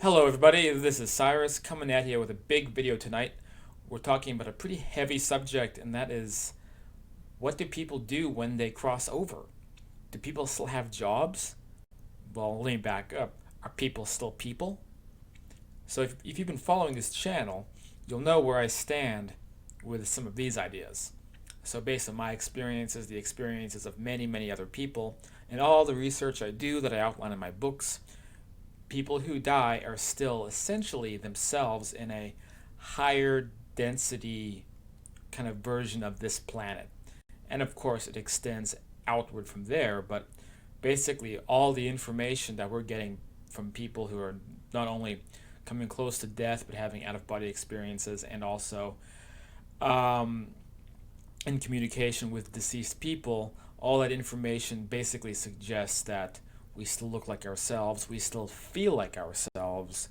Hello everybody, this is Cyrus coming at you with a big video tonight. We're talking about a pretty heavy subject, and that is, what do people do when they cross over? Do people still have jobs? Well, let me back up. Are people still people? So if you've been following this channel, you'll know where I stand with some of these ideas. So based on my experiences, the experiences of many other people, and all the research I do that I outline in my books, people who die are still essentially themselves in a higher density kind of version of this planet. And of course, it extends outward from there, but basically, all the information that we're getting from people who are not only coming close to death but having out of body experiences, and also um, in communication with deceased people, all that information basically suggests that we still look like ourselves, we still feel like ourselves,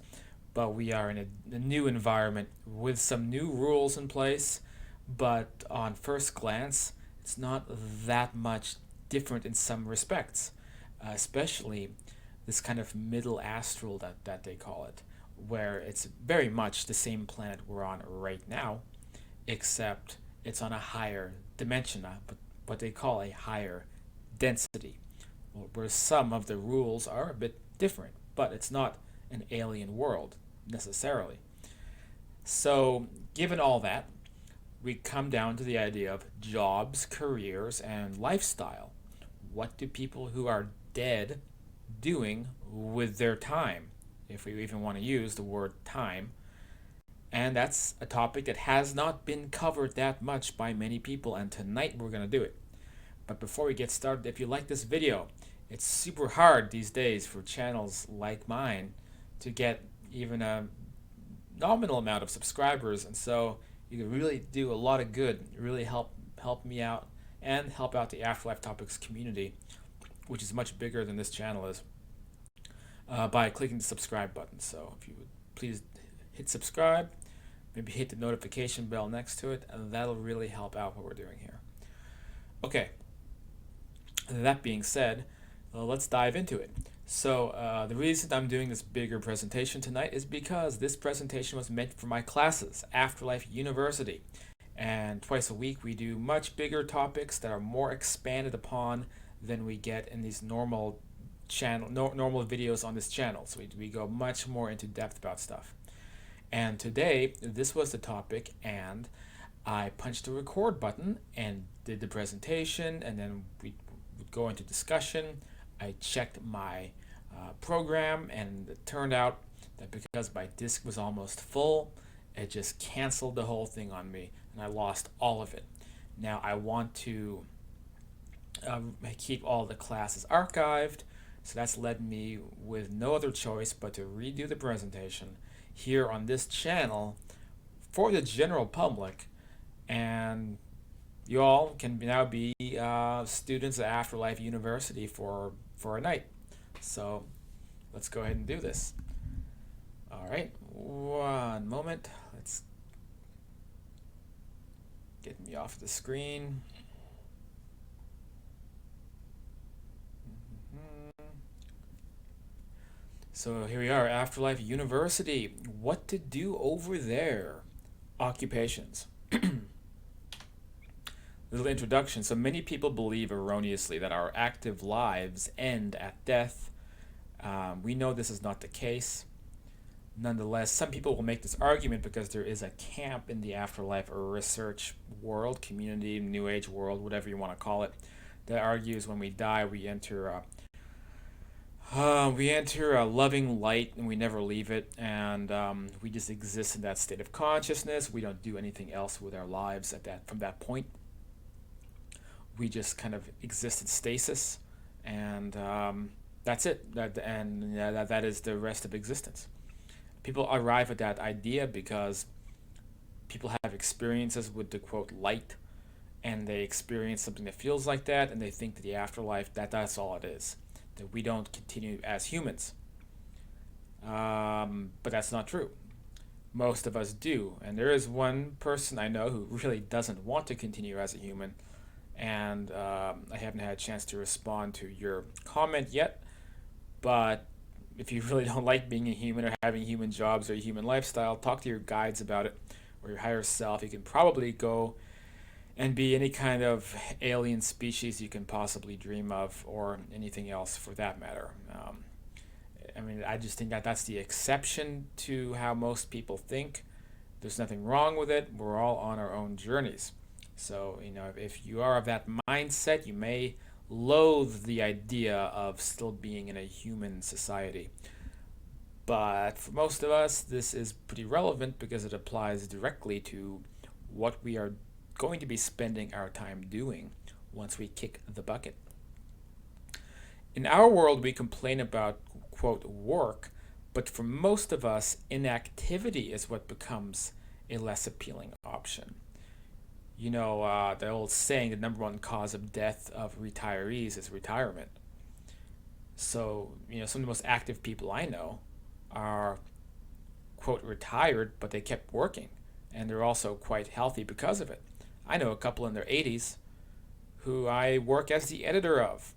but we are in a new environment with some new rules in place. But on first glance, it's not that much different in some respects, especially this kind of middle astral that they call it, where it's very much the same planet we're on right now, except it's on a higher dimension, but what they call a higher density, where some of the rules are a bit different, but it's not an alien world necessarily. So, given all that, we come down to the idea of jobs, careers, and lifestyle. What do people who are dead doing with their time, if we even want to use the word time? And that's a topic that has not been covered that much by many people, and tonight we're going to do it. But before we get started, if you like this video, it's super hard these days for channels like mine to get even a nominal amount of subscribers, and so you can really do a lot of good, really help me out and help out the Afterlife Topics community, which is much bigger than this channel is, by clicking the subscribe button. So if you would please hit subscribe, maybe hit the notification bell next to it, and that'll really help out what we're doing here. Okay, that being said, let's dive into it. So the reason I'm doing this bigger presentation tonight is because this presentation was meant for my classes, Afterlife University. And twice a week we do much bigger topics that are more expanded upon than we get in these normal normal videos on this channel. So we go much more into depth about stuff. And today, this was the topic, and I punched the record button and did the presentation, and then we would go into discussion. I checked my program, and it turned out that because my disk was almost full, it just canceled the whole thing on me, and I lost all of it. Now I want to keep all the classes archived, so that's led me with no other choice but to redo the presentation here on this channel for the general public, and you all can now be students at Afterlife University for a night. So let's go ahead and do this. All right, one moment. Let's get me off the screen. So here we are, Afterlife University. What to do over there? Occupations. Little introduction. So many people believe erroneously that our active lives end at death. We know this is not the case. Nonetheless, some people will make this argument because there is a camp in the afterlife or research world, community, new age world, whatever you want to call it, that argues when we die we enter a loving light and we never leave it, and we just exist in that state of consciousness. We don't do anything else with our lives from that point. We just kind of exist in stasis, and that's it. That is the rest of existence. People arrive at that idea because people have experiences with the quote light, and they experience something that feels like that, and they think that the afterlife, that's all it is, that we don't continue as humans. But that's not true. Most of us do, and there is one person I know who really doesn't want to continue as a human, and I haven't had a chance to respond to your comment yet, but if you really don't like being a human or having human jobs or a human lifestyle, talk to your guides about it or your higher self. You can probably go and be any kind of alien species you can possibly dream of, or anything else for that matter. I mean, I just think that that's the exception to how most people think. There's nothing wrong with it. We're all on our own journeys. So, if you are of that mindset, you may loathe the idea of still being in a human society. But for most of us, this is pretty relevant because it applies directly to what we are going to be spending our time doing once we kick the bucket. In our world, we complain about, quote, work, but for most of us, inactivity is what becomes a less appealing option. The old saying, the number one cause of death of retirees is retirement. So, some of the most active people I know are, quote, retired, but they kept working. And they're also quite healthy because of it. I know a couple in their 80s who I work as the editor of,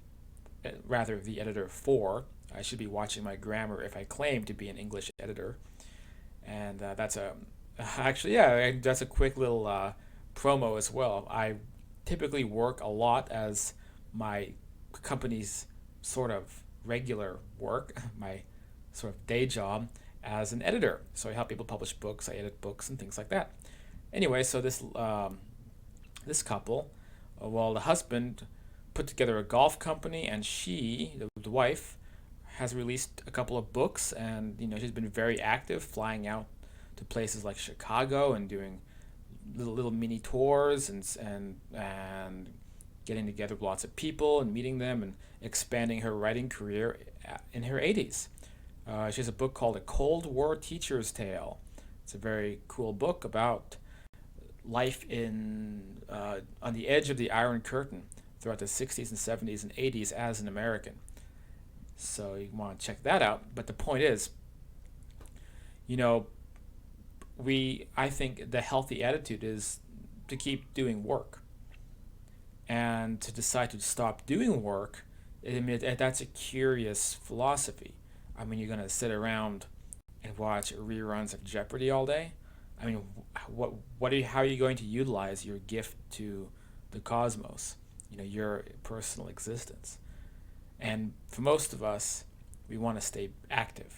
rather, the editor for. I should be watching my grammar if I claim to be an English editor. And that's a quick little promo as well. I typically work a lot as my company's sort of regular work, my sort of day job as an editor. So I help people publish books, I edit books and things like that. Anyway, so this couple, well, the husband put together a golf company, and the wife, has released a couple of books, and she's been very active, flying out to places like Chicago and doing little mini tours and getting together with lots of people and meeting them and expanding her writing career in her 80s. She has a book called A Cold War Teacher's Tale. It's a very cool book about life on the edge of the Iron Curtain throughout the 60s and 70s and 80s as an American. So you want to check that out. But the point is, you know, I think the healthy attitude is to keep doing work. And to decide to stop doing work, I mean, that's a curious philosophy. I mean, you're going to sit around and watch reruns of Jeopardy all day? I mean, how are you going to utilize your gift to the cosmos? Your personal existence. And for most of us, we want to stay active.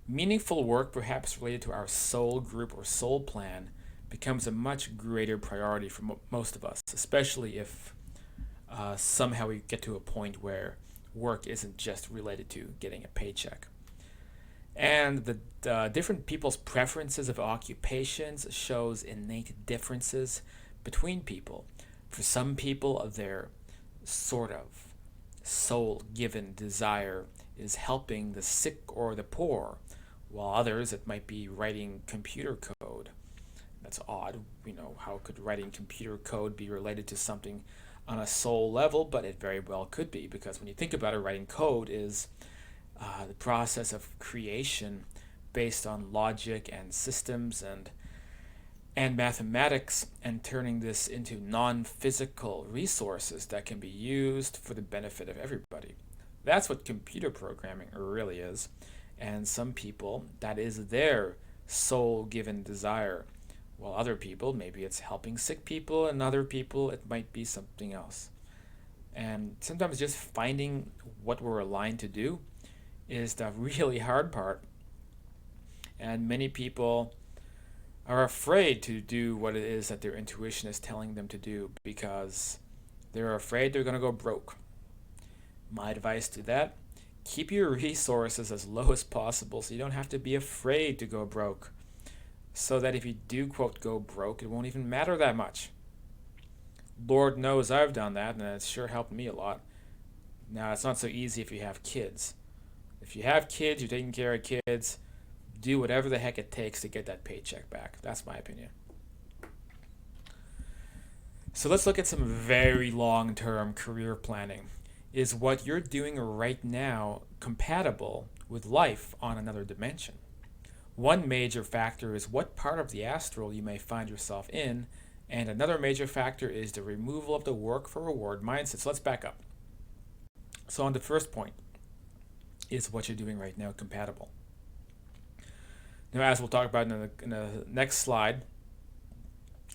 Meaningful work, perhaps related to our soul group or soul plan, becomes a much greater priority for most of us, especially if somehow we get to a point where work isn't just related to getting a paycheck. And the different people's preferences of occupations shows innate differences between people. For some people, their sort of soul-given desire is helping the sick or the poor, while others, it might be writing computer code. That's odd. How could writing computer code be related to something on a soul level? But it very well could be, because when you think about it, writing code is the process of creation based on logic and systems and mathematics, and turning this into non-physical resources that can be used for the benefit of everybody. That's what computer programming really is. And some people, that is their soul-given desire. While other people, maybe it's helping sick people, and other people, it might be something else. And sometimes just finding what we're aligned to do is the really hard part. And many people are afraid to do what it is that their intuition is telling them to do because they're afraid they're going to go broke. My advice to that: keep your resources as low as possible so you don't have to be afraid to go broke. So that if you do, quote, go broke, it won't even matter that much. Lord knows I've done that, and it's sure helped me a lot. Now, it's not so easy if you have kids. If you have kids, you're taking care of kids, do whatever the heck it takes to get that paycheck back. That's my opinion. So let's look at some very long-term career planning. Is what you're doing right now compatible with life on another dimension? One major factor is what part of the astral you may find yourself in, and another major factor is the removal of the work for reward mindset. So let's back up. So on the first point, is what you're doing right now compatible? Now, as we'll talk about in the next slide,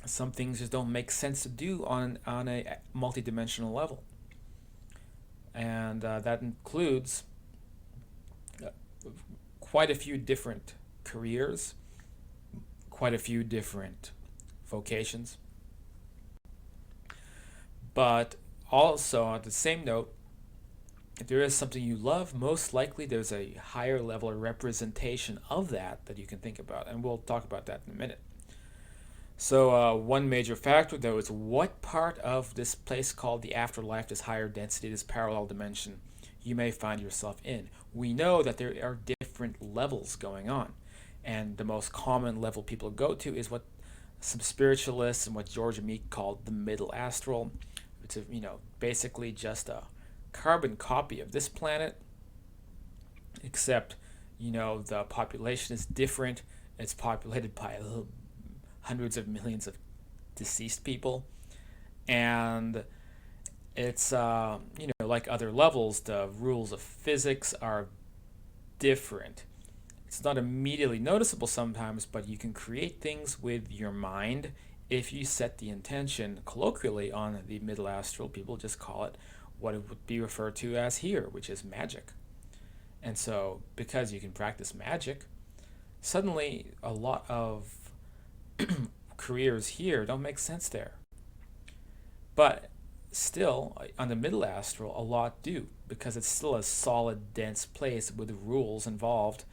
some things just don't make sense to do on a multidimensional level. And that includes quite a few different careers, quite a few different vocations. But also, on the same note, if there is something you love, most likely there's a higher level of representation of that you can think about. And we'll talk about that in a minute. So one major factor, though, is what part of this place called the afterlife, this higher density, this parallel dimension, you may find yourself in. We know that there are different levels going on. And the most common level people go to is what some spiritualists and what George Meek called the middle astral. It's basically just a carbon copy of this planet, except the population is different. It's populated by hundreds of millions of deceased people, and it's like other levels, the rules of physics are different. It's not immediately noticeable sometimes, but you can create things with your mind if you set the intention. Colloquially, on the middle astral, people just call it what it would be referred to as here, which is magic. And so, because you can practice magic, suddenly a lot of careers here don't make sense there. But still, on the middle astral, a lot do, because it's still a solid, dense place with rules involved,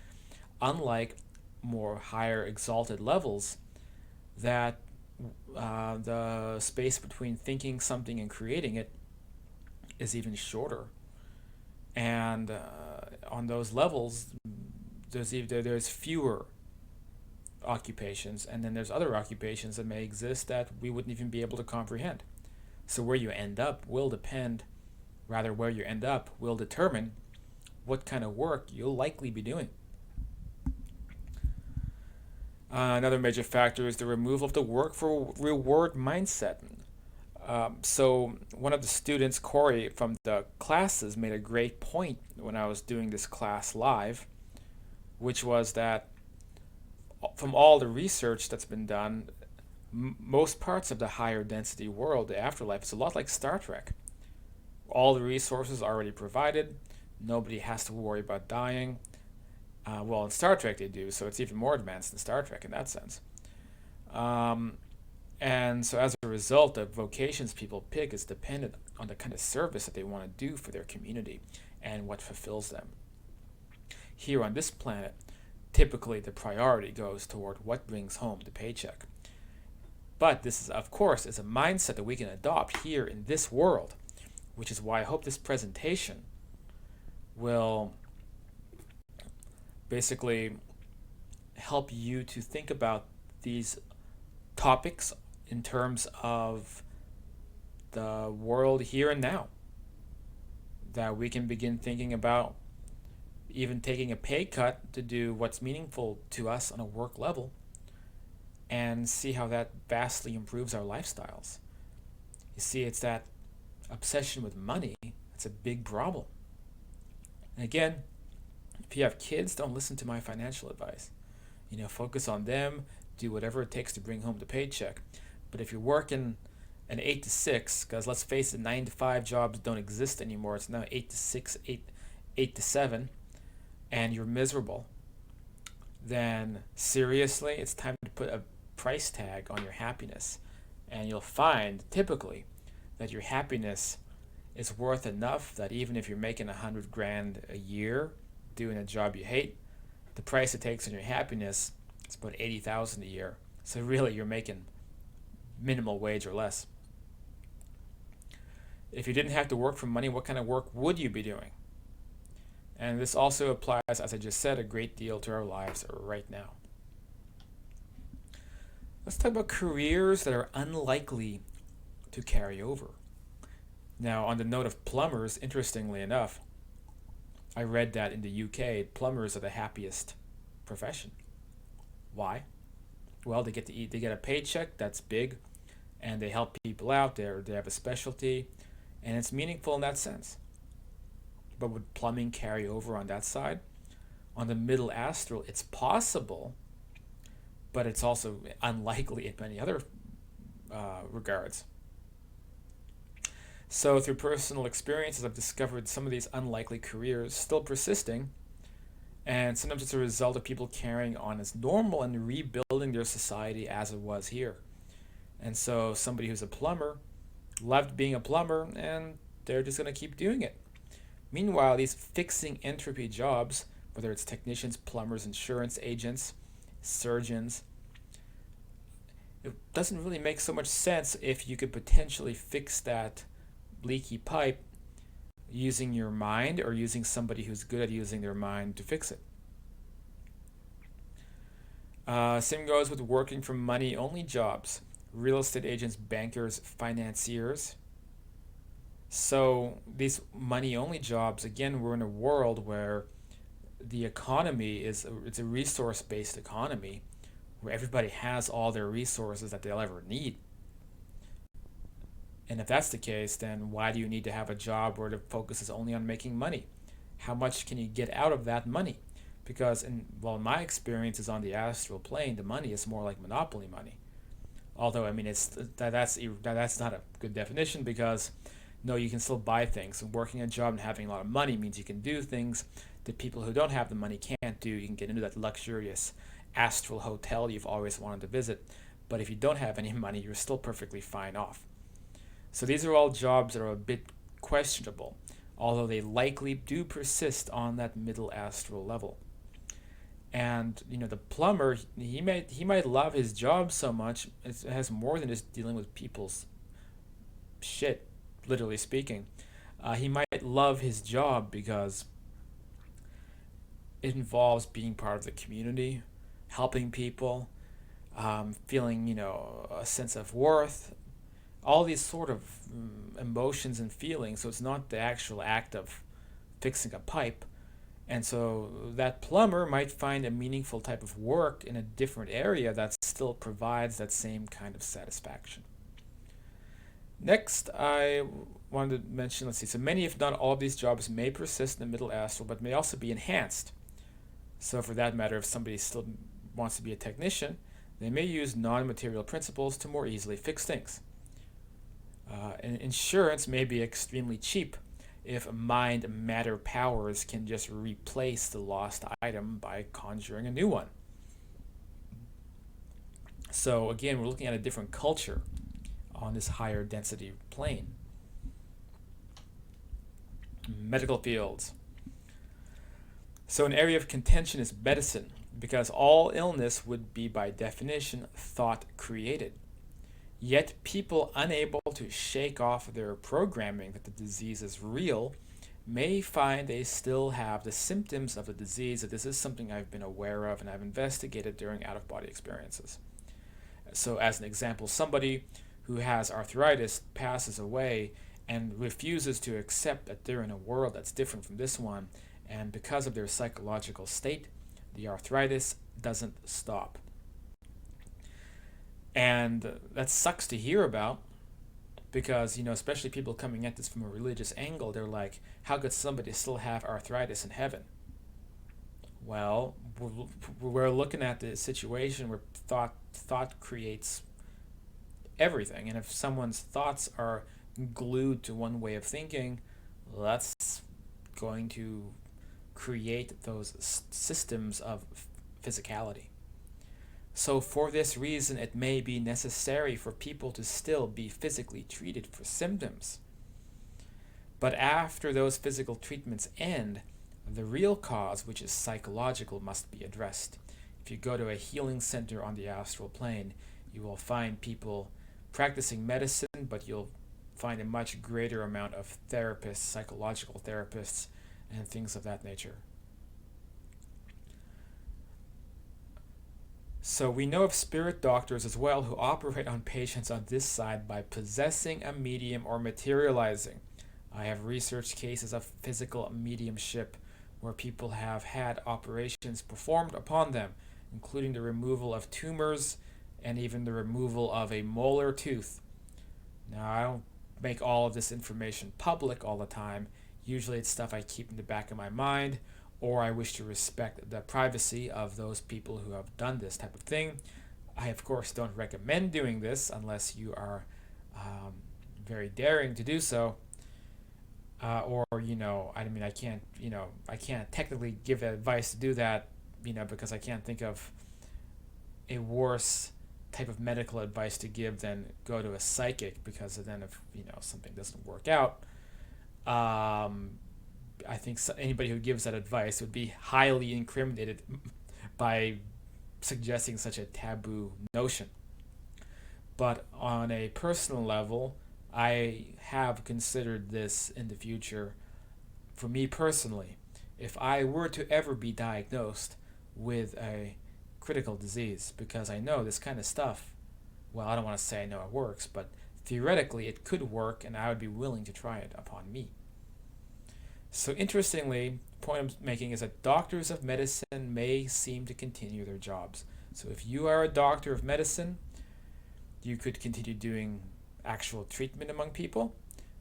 unlike more higher exalted levels that the space between thinking something and creating it is even shorter. And on those levels, there's fewer occupations, and then there's other occupations that may exist that we wouldn't even be able to comprehend. So where you end up will determine what kind of work you'll likely be doing. Another major factor is the removal of the work for reward mindset. So one of the students, Corey, from the classes, made a great point when I was doing this class live, which was that from all the research that's been done, most parts of the higher density world, the afterlife, is a lot like Star Trek. All the resources are already provided. Nobody has to worry about dying. Well, in Star Trek they do, so it's even more advanced than Star Trek in that sense. And so as a result, the vocations people pick is dependent on the kind of service that they want to do for their community and what fulfills them. Here on this planet, typically the priority goes toward what brings home the paycheck. But this is, of course, is a mindset that we can adopt here in this world, which is why I hope this presentation will basically help you to think about these topics in terms of the world here and now. That we can begin thinking about even taking a pay cut to do what's meaningful to us on a work level, and see how that vastly improves our lifestyles. You see, it's that obsession with money that's a big problem. And again, if you have kids, don't listen to my financial advice. Focus on them, do whatever it takes to bring home the paycheck. But if you're working an 8 to 6, because let's face it, 9 to 5 jobs don't exist anymore. It's now 8 to 6, 8 to 7, and you're miserable, then seriously, it's time to put a price tag on your happiness. And you'll find, typically, that your happiness is worth enough that even if you're making $100,000 a year doing a job you hate, the price it takes on your happiness is about $80,000 a year. So really, you're making minimal wage or less. If you didn't have to work for money, what kind of work would you be doing? And this also applies, as I just said, a great deal to our lives right now. Let's talk about careers that are unlikely to carry over. Now, on the note of plumbers, interestingly enough, I read that in the UK, plumbers are the happiest profession. Why? Well, they get to eat, they get a paycheck that's big, and they help people out. They have a specialty, and it's meaningful in that sense. but would plumbing carry over on that side? On the middle astral, it's possible, but it's also unlikely in many other regards. So, through personal experiences, I've discovered some of these unlikely careers still persisting, and sometimes it's a result of people carrying on as normal and rebuilding their society as it was here. And so, somebody who's a plumber loved being a plumber, and they're just going to keep doing it. Meanwhile, these fixing entropy jobs, whether it's technicians, plumbers, insurance agents, surgeons, it doesn't really make so much sense if you could potentially fix that leaky pipe using your mind or using somebody who's good at using their mind to fix it. Same goes with working for money only jobs, real estate agents, bankers, financiers. So these money only jobs, again, we're in a world where the economy it's a resource based economy where everybody has all their resources that they'll ever need. And if that's the case, then why do you need to have a job where the focus is only on making money? How much can you get out of that money? Because my experience is on the astral plane, the money is more like monopoly money. Although I mean that's not a good definition because no, you can still buy things. And working a job and having a lot of money means you can do things that people who don't have the money can't do. You can get into that luxurious astral hotel you've always wanted to visit. But if you don't have any money, you're still perfectly fine off. So these are all jobs that are a bit questionable, although they likely do persist on that middle astral level. And the plumber, he might love his job so much. It has more than just dealing with people's shit, literally speaking. He might love his job because it involves being part of the community, helping people, feeling a sense of worth, all these sort of emotions and feelings. So it's not the actual act of fixing a pipe. And so that plumber might find a meaningful type of work in a different area that still provides that same kind of satisfaction. Next, I wanted to mention, let's see, so many, if not all of these jobs may persist in the middle astral, but may also be enhanced. So for that matter, if somebody still wants to be a technician, they may use non-material principles to more easily fix things. And insurance may be extremely cheap if mind matter powers can just replace the lost item by conjuring a new one. So again, we're looking at a different culture on this higher density plane. Medical fields. So an area of contention is medicine, because all illness would be by definition thought created. Yet people unable to shake off their programming that the disease is real may find they still have the symptoms of the disease. That this is something I've been aware of and I've investigated during out-of-body experiences. So as an example, somebody who has arthritis passes away and refuses to accept that they're in a world that's different from this one, and because of their psychological state, the arthritis doesn't stop. And that sucks to hear about because, especially people coming at this from a religious angle, they're like, how could somebody still have arthritis in heaven? Well, we're looking at the situation where thought creates everything. And if someone's thoughts are glued to one way of thinking, well, that's going to create those systems of physicality. So for this reason, it may be necessary for people to still be physically treated for symptoms. But after those physical treatments end, the real cause, which is psychological, must be addressed. If you go to a healing center on the astral plane, you will find people practicing medicine, but you'll find a much greater amount of therapists, psychological therapists, and things of that nature. So we know of spirit doctors as well who operate on patients on this side by possessing a medium or materializing. I have researched cases of physical mediumship where people have had operations performed upon them, including the removal of tumors and even the removal of a molar tooth. Now, I don't make all of this information public all the time. Usually it's stuff I keep in the back of my mind, or I wish to respect the privacy of those people who have done this type of thing. I, of course, don't recommend doing this unless you are um, very daring to do so. Or, I mean, I can't technically give advice to do that, because I can't think of a worse type of medical advice to give than go to a psychic, because then if something doesn't work out, um, I think anybody who gives that advice would be highly incriminated by suggesting such a taboo notion. But on a personal level, I have considered this in the future. For me personally, if I were to ever be diagnosed with a critical disease, because I know this kind of stuff, well, I don't want to say I know it works, but theoretically it could work, and I would be willing to try it upon me. So interestingly, the point I'm making is that doctors of medicine may seem to continue their jobs. So if you are a doctor of medicine, you could continue doing actual treatment among people,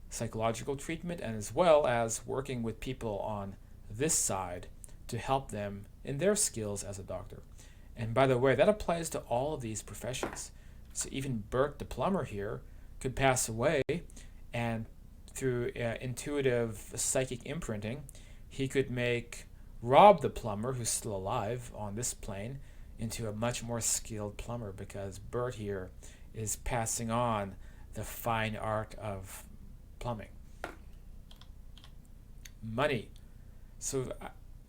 psychological treatment, and as well as working with people on this side to help them in their skills as a doctor. And by the way, that applies to all of these professions. So even Bert the plumber here could pass away, and through intuitive psychic imprinting, he could make Rob the plumber, who's still alive on this plane, into a much more skilled plumber, because Bert here is passing on the fine art of plumbing. Money. So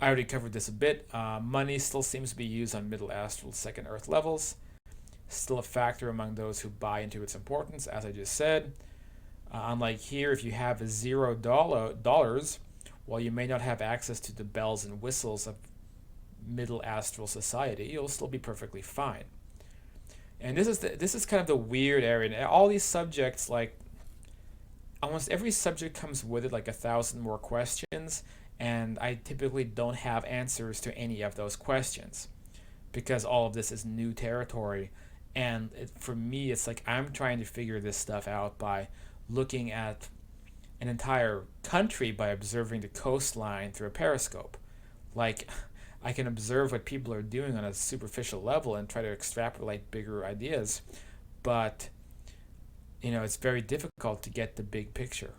I already covered this a bit. Money still seems to be used on middle astral second earth levels. Still a factor among those who buy into its importance, as I just said. Unlike here, if you have $0, while you may not have access to the bells and whistles of middle astral society, you'll still be perfectly fine. And this is kind of the weird area. And all these subjects, like almost every subject comes with it like 1,000 more questions, and I typically don't have answers to any of those questions because all of this is new territory. And for me, it's like I'm trying to figure this stuff out by looking at an entire country by observing the coastline through a periscope. Like, I can observe what people are doing on a superficial level and try to extrapolate bigger ideas, but it's very difficult to get the big picture.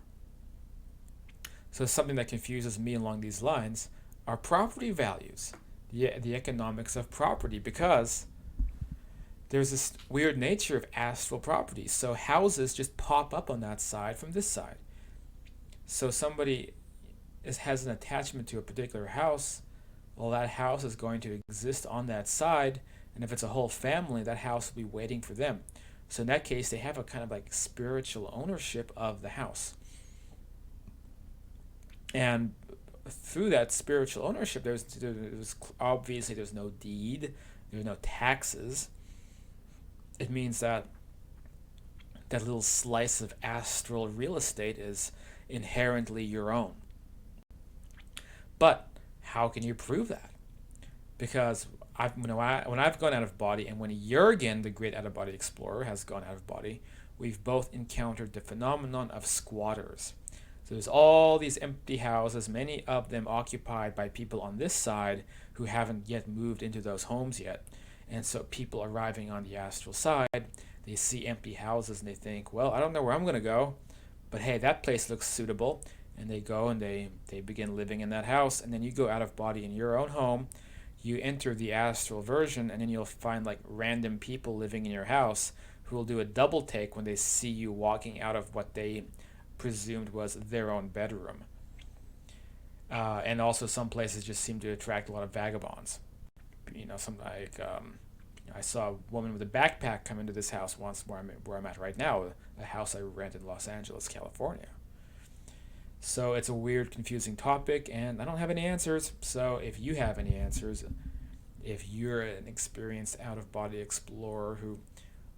So something that confuses me along these lines are property values, the economics of property, because there's this weird nature of astral properties. So houses just pop up on that side from this side. So somebody has an attachment to a particular house, well, that house is going to exist on that side, and if it's a whole family, that house will be waiting for them. So in that case, they have a kind of like spiritual ownership of the house. And through that spiritual ownership, there's obviously there's no deed, there's no taxes. It means that that little slice of astral real estate is inherently your own. But how can you prove that? Because when I've gone out of body, and when Jurgen, the great out-of-body explorer, has gone out of body, we've both encountered the phenomenon of squatters. So there's all these empty houses, many of them occupied by people on this side who haven't yet moved into those homes yet. And so people arriving on the astral side, they see empty houses and they think, well, I don't know where I'm going to go, but hey, that place looks suitable. And they go and they begin living in that house. And then you go out of body in your own home, you enter the astral version, and then you'll find like random people living in your house who will do a double take when they see you walking out of what they presumed was their own bedroom. And also some places just seem to attract a lot of vagabonds. I saw a woman with a backpack come into this house once where I'm at right now, a house I rent in Los Angeles, California. So it's a weird, confusing topic, and I don't have any answers. So if you have any answers, if you're an experienced out-of-body explorer who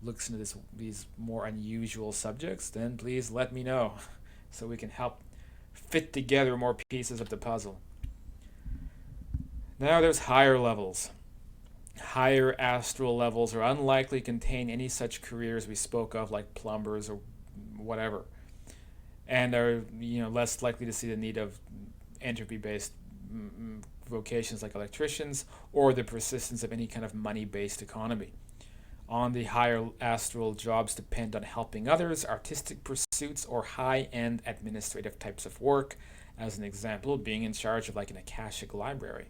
looks into these more unusual subjects, then please let me know so we can help fit together more pieces of the puzzle. Now there's higher levels. Higher astral levels are unlikely to contain any such careers we spoke of, like plumbers or whatever. and are less likely to see the need of entropy-based vocations like electricians or the persistence of any kind of money-based economy. On the higher astral, jobs depend on helping others, artistic pursuits, or high-end administrative types of work, as an example, being in charge of like an Akashic library.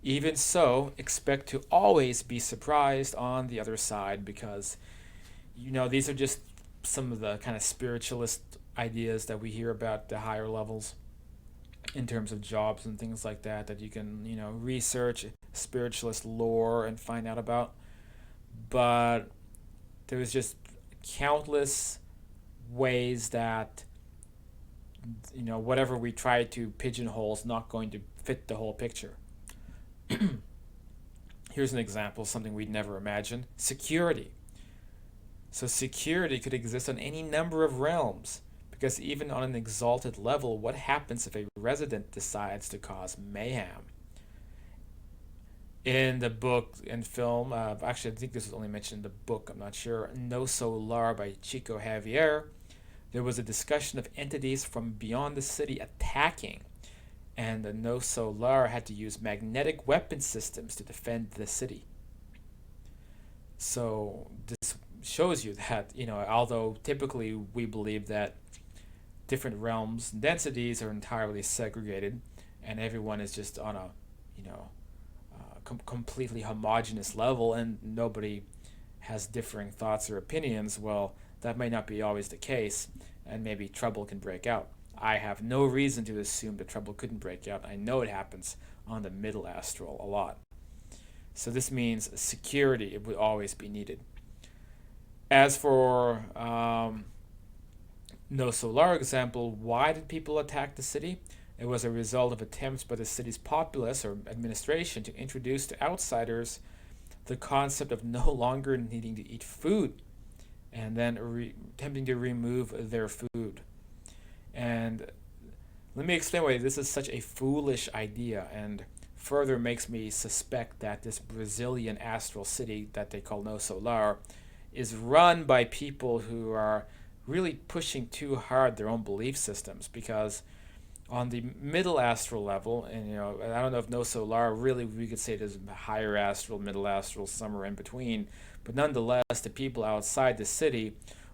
Even so, expect to always be surprised on the other side because, these are just some of the kind of spiritualist ideas that we hear about the higher levels in terms of jobs and things like that, that you can, research spiritualist lore and find out about. But there's just countless ways that, whatever we try to pigeonhole is not going to fit the whole picture. Here's an example of something we'd never imagine: security. So security could exist on any number of realms, because even on an exalted level, what happens if a resident decides to cause mayhem? In the book and film, actually, I think this was only mentioned in the book, I'm not sure, No Solar by Chico Javier, there was a discussion of entities from beyond the city attacking, and the No Solar had to use magnetic weapon systems to defend the city. So this shows you that, although typically we believe that different realms and densities are entirely segregated and everyone is just on a, completely homogenous level and nobody has differing thoughts or opinions, well, that may not be always the case, and maybe trouble can break out. I have no reason to assume that trouble couldn't break out. I know it happens on the middle astral a lot. So this means security, it would always be needed. As for No Solar example, why did people attack the city? It was a result of attempts by the city's populace or administration to introduce to outsiders the concept of no longer needing to eat food and then attempting to remove their food. And let me explain why this is such a foolish idea and further makes me suspect that this Brazilian astral city that they call No Solar is run by people who are really pushing too hard their own belief systems, because on the middle astral level, and I don't know if No Solar really, we could say it is higher astral, middle astral, somewhere in between, but nonetheless, the people outside the city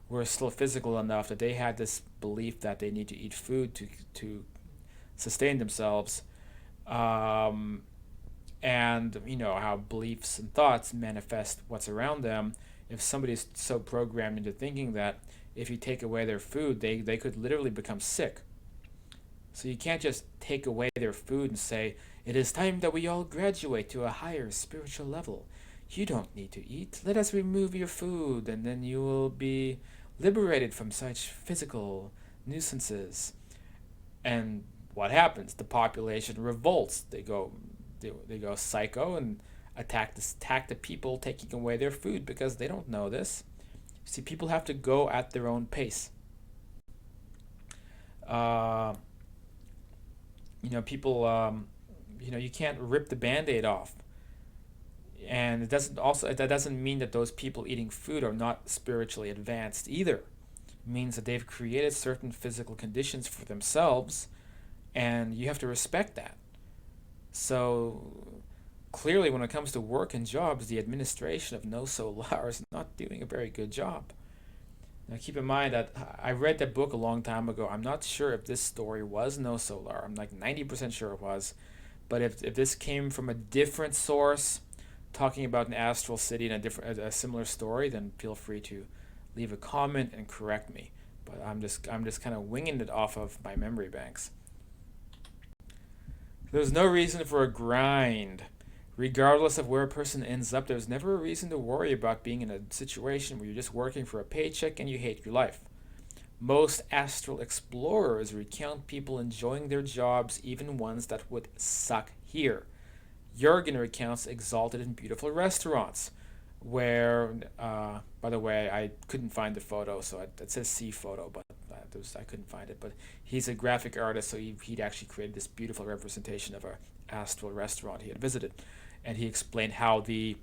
were still physical enough that they had this belief that they need to eat food to sustain themselves. Um, and how beliefs and thoughts manifest what's around them. If somebody's so programmed into thinking that if you take away their food, they could literally become sick. So you can't just take away their food and say, it is time that we all graduate to a higher spiritual level. You don't need to eat. Let us remove your food, and then you will be liberated from such physical nuisances. And what happens? The population revolts. They go psycho and attack the people taking away their food because they don't know this. See, people have to go at their own pace. Uh, People. You can't rip the band-aid off, and that doesn't mean that those people eating food are not spiritually advanced either. It means that they've created certain physical conditions for themselves, and you have to respect that. So clearly, when it comes to work and jobs, the administration of No Solar is not doing a very good job. Now, keep in mind that I read that book a long time ago. I'm not sure if this story was No Solar. I'm like 90% sure it was. But if this came from a different source, talking about an astral city and a similar story, then feel free to leave a comment and correct me. But I'm just kind of winging it off of my memory banks. There's no reason for a grind. Regardless of where a person ends up, there's never a reason to worry about being in a situation where you're just working for a paycheck and you hate your life. Most astral explorers recount people enjoying their jobs, even ones that would suck here. Jurgen recounts exalted and beautiful restaurants, where, by the way, I couldn't find the photo, so it says C photo, but I couldn't find it. But he's a graphic artist, so he'd actually created this beautiful representation of a astral restaurant he had visited, and he explained how the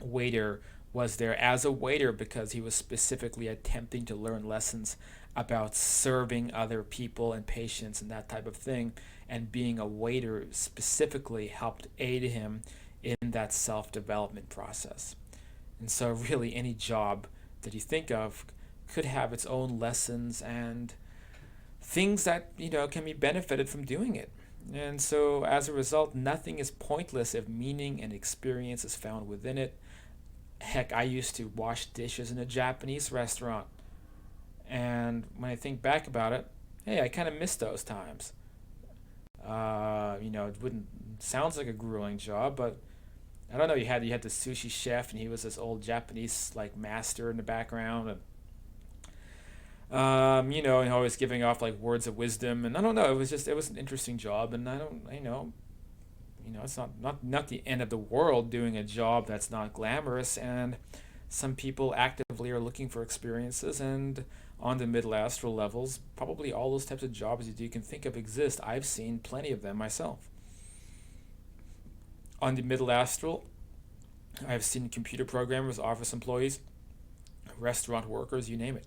waiter was there as a waiter because he was specifically attempting to learn lessons about serving other people and patients and that type of thing. And being a waiter specifically helped aid him in that self development process. And so, really, any job that you think of could have its own lessons and things that can be benefited from doing it. And so, as a result, nothing is pointless if meaning and experience is found within it. Heck, I used to wash dishes in a Japanese restaurant, and when I think back about it, hey, I kind of miss those times. It wouldn't sounds like a grueling job, but I don't know. You had the sushi chef, and he was this old Japanese like master in the background, and and always giving off like words of wisdom. And I don't know. It was an interesting job, and I don't, it's not the end of the world doing a job that's not glamorous. And some people actively are looking for experiences, and on the middle astral levels, probably all those types of jobs that you can think of exist. I've seen plenty of them myself. On the middle astral, I've seen computer programmers, office employees, restaurant workers, you name it.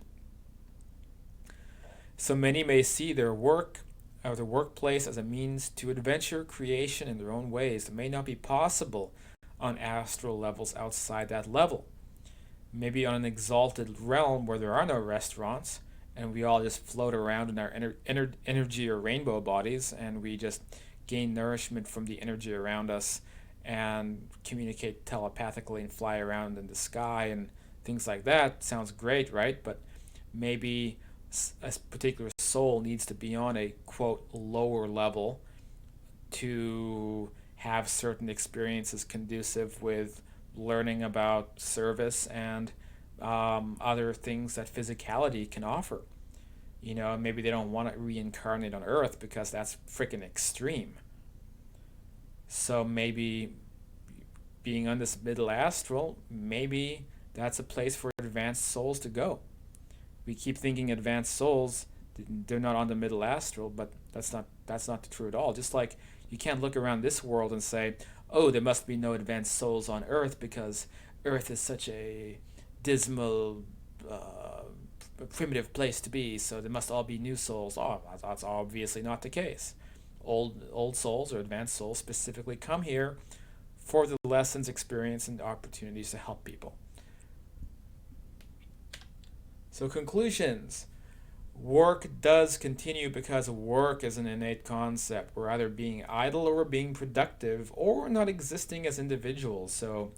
So many may see their work or their workplace as a means to adventure creation in their own ways that may not be possible on astral levels outside that level. Maybe on an exalted realm where there are no restaurants and we all just float around in our energy or rainbow bodies, and we just gain nourishment from the energy around us and communicate telepathically and fly around in the sky and things like that. Sounds great, right? But maybe a particular soul needs to be on a quote lower level to have certain experiences conducive with learning about service and other things that physicality can offer. Maybe they don't want to reincarnate on Earth because that's freaking extreme. So maybe being on this middle astral, maybe that's a place for advanced souls to go. We keep thinking advanced souls, they're not on the middle astral, but that's not true at all. Just like you can't look around this world and say, oh, there must be no advanced souls on Earth because Earth is such a dismal, primitive place to be, so there must all be new souls. Oh, that's obviously not the case. Old souls or advanced souls specifically come here for the lessons, experience, and opportunities to help people. So conclusions. Work does continue because work is an innate concept. We're either being idle or we're being productive or we're not existing as individuals. So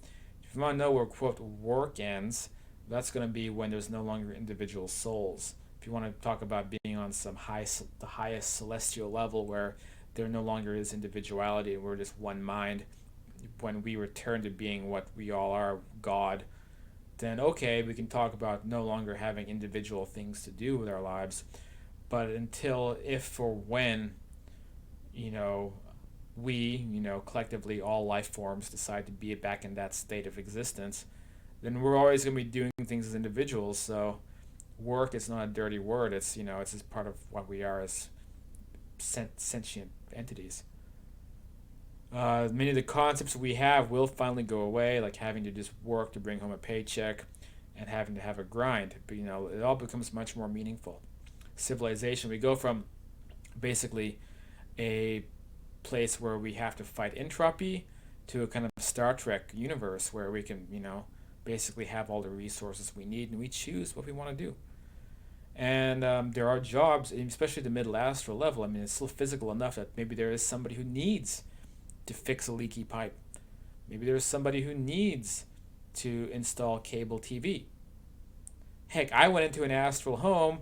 if you want to know where quote work ends, that's going to be when there's no longer individual souls. If you want to talk about being on the highest celestial level where there no longer is individuality and we're just one mind, when we return to being what we all are, God, then okay, we can talk about no longer having individual things to do with our lives. But until, if or when, you know, collectively, all life forms decide to be back in that state of existence, then we're always going to be doing things as individuals. So work is not a dirty word. It's just part of what we are as sentient entities. Many of the concepts we have will finally go away, like having to just work to bring home a paycheck and having to have a grind. But it all becomes much more meaningful. Civilization, we go from basically a place where we have to fight entropy to a kind of Star Trek universe where we can, basically have all the resources we need and we choose what we want to do. And there are jobs, especially the middle astral level. I mean, it's still physical enough that maybe there is somebody who needs to fix a leaky pipe. Maybe there's somebody who needs to install cable TV. Heck, I went into an astral home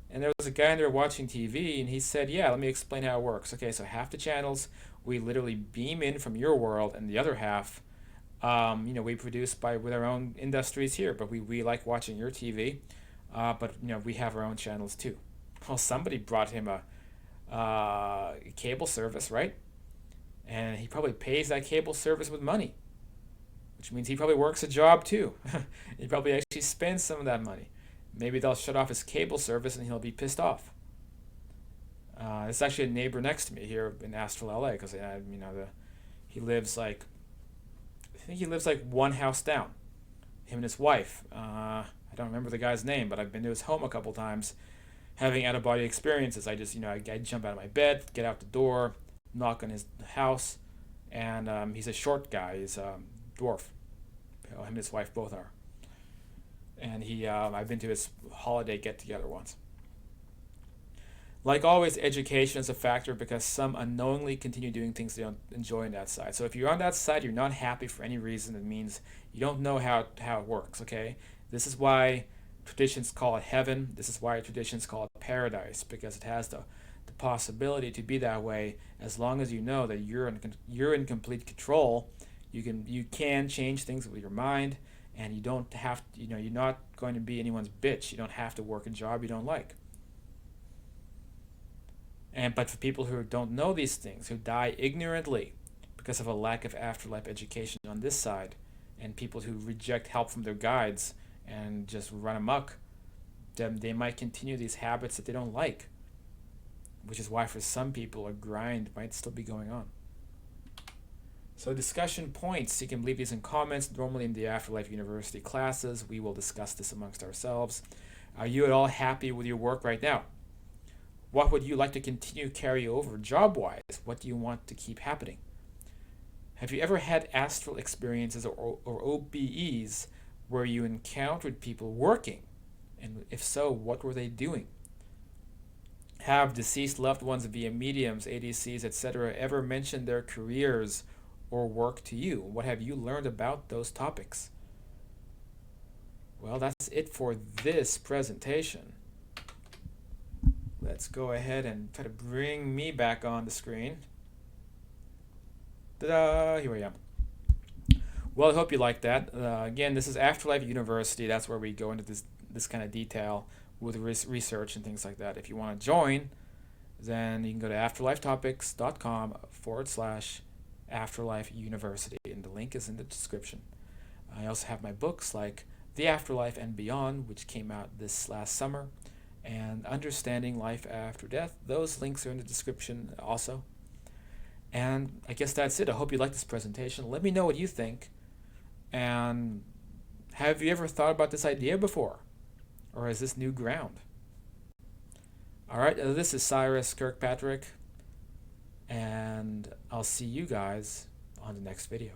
and there was a guy in there watching TV and he said, yeah, let me explain how it works. Okay, so half the channels we literally beam in from your world and the other half, we produce with our own industries here, but we like watching your TV. But we have our own channels too. Well, somebody brought him a cable service, right? And he probably pays that cable service with money, which means he probably works a job too. He probably actually spends some of that money. Maybe they'll shut off his cable service and he'll be pissed off. It's actually a neighbor next to me here in Astral LA because he lives like I think he lives like one house down. Him and his wife. I don't remember the guy's name, but I've been to his home a couple times. having out of body experiences. I just, I jump out of my bed, get out the door, knock on his house, and he's a short guy. He's a dwarf. Him and his wife both are. And I've been to his holiday get together once. Like always, education is a factor because some unknowingly continue doing things they don't enjoy on that side. So if you're on that side, you're not happy for any reason, it means you don't know how it works, okay? This is why traditions call it heaven. This is why traditions call it paradise, because it has the possibility to be that way as long as you know that you're in complete control. You can change things with your mind, and you don't have you're not going to be anyone's bitch. You don't have to work a job you don't like. But for people who don't know these things, who die ignorantly because of a lack of afterlife education on this side, and people who reject help from their guides and just run amok, then they might continue these habits that they don't like, which is why for some people a grind might still be going on. So discussion points, you can leave these in comments. Normally in the Afterlife University classes, we will discuss this amongst ourselves. Are you at all happy with your work right now? What would you like to continue carry over job-wise? What do you want to keep happening? Have you ever had astral experiences or OBEs where you encountered people working? And if so, what were they doing? Have deceased loved ones via mediums, ADCs, etc. ever mentioned their careers or work to you? What have you learned about those topics? Well, that's it for this presentation. Let's go ahead and try to bring me back on the screen. Ta-da! Here I am. Well, I hope you liked that. Again, this is Afterlife University. That's where we go into this kind of detail with research and things like that. If you want to join, then you can go to afterlifetopics.com/Afterlife University, and the link is in the description. I also have my books like The Afterlife and Beyond, which came out this last summer, and Understanding Life After Death. Those links are in the description also. And I guess that's it. I hope you like this presentation. Let me know what you think. And have you ever thought about this idea before? Or is this new ground? Alright, this is Cyrus Kirkpatrick, and I'll see you guys on the next video.